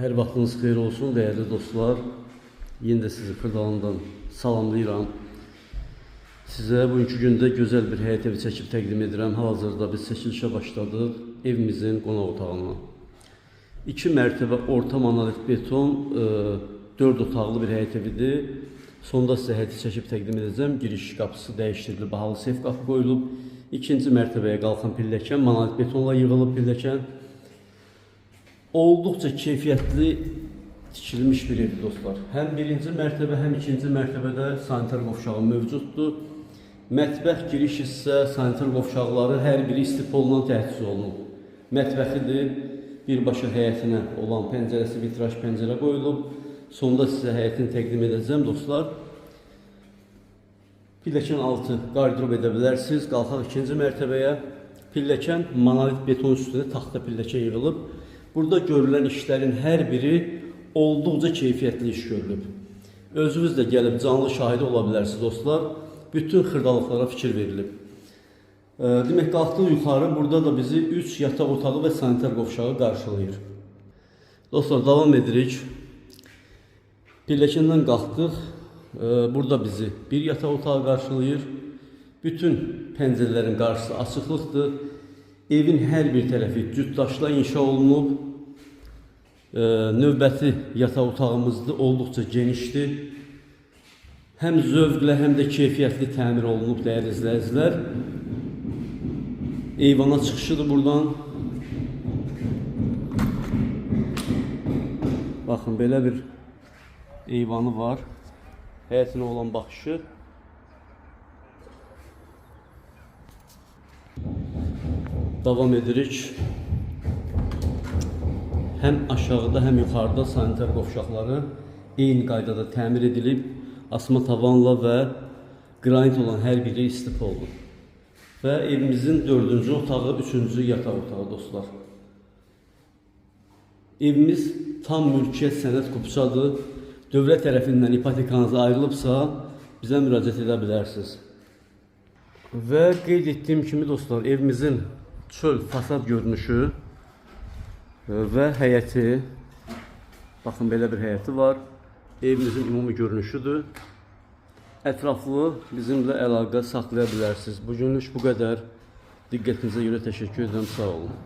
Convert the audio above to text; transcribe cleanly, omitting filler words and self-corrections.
Hər vaxtınız xeyir olsun, dəyərli dostlar. Yenə də sizi Xırdalandan salamlayıram. Sizə bugünkü gündə gözəl bir həyət evi çəkib təqdim edirəm. Hal-hazırda biz çəkilişə başladıq evimizin qonaq otağına. 2 mərtəbə orta monolit beton, 4 otaqlı bir həyət evidir. Sonda sizə həyəti çəkib təqdim edəcəm. Giriş qapısı dəyişdirilib, bahalı sef qapı qoyulub. İkinci mərtəbəyə qalxan pilləkən, monolit betonla yığılıb pilləkən. Olduqca keyfiyyətli tikilmiş bir evdir dostlar. Həm birinci mərtəbə, həm ikinci mərtəbədə sanitar qovşağı mövcuddur. Mətbəx giriş hissə, sanitar qovşaqları hər biri istipolla təchiz olunub. Mətbəxidir, birbaşa həyətinə olan pəncərəsi vitraj pəncərə qoyulub. Sonda sizə həyətini təqdim edəcəm dostlar. Pilləkən altı qardırob edə bilərsiniz. Qalxaq ikinci mərtəbəyə. Pilləkən monolit beton üstünə taxta pilləkən yığılıb. Burada görülən işlərin hər biri olduqca keyfiyyətli iş görülüb. Özünüz də gəlib canlı şahidi ola bilərsiniz dostlar. Bütün xırdalıqlara fikir verilib. Demək, qalxdıq yuxarı, burada da bizi 3 yataq otağı və sanitar qovşağı qarşılayır. Dostlar, davam edirik. Pilləkəndən qalxdıq. Burada bizi bir yataq otağı qarşılayır. Bütün pəncərələrin qarşısı açıqlıqdır. Evin hər bir tərəfi cütdaşla inşa olunub. Növbəti yataq otağımızdır, olduqca genişdir. Həm zövqlə, həm də keyfiyyətli təmir olunub, dəyərli izləyicilər. Eyvana çıxışıdır buradan. Baxın, belə bir eyvanı var. Həyətinə olan baxışı. Davam edirik. Həm aşağıda, həm yuxarıda sanitar qovşaqları eyni qaydada təmir edilib. Asma tavanla və qranit olan hər biri istif oldu. Və evimizin 4-cü otağı, 3-cü yataq otağı dostlar. Evimiz tam mülkiyyət sənəd qupçadır. Dövlət tərəfindən ipotekanız ayrılıbsa, bizə müraciət edə bilərsiniz. Və qeyd etdiyim kimi dostlar, evimizin çöl fasad görünüşü və həyəti, baxın, belə bir həyəti var. Evimizin ümumi görünüşüdür. Ətraflı bizimlə əlaqə saxlaya bilərsiniz. Bugünlük bu qədər. Diqqətinizə görə təşəkkür edirəm. Sağ olun.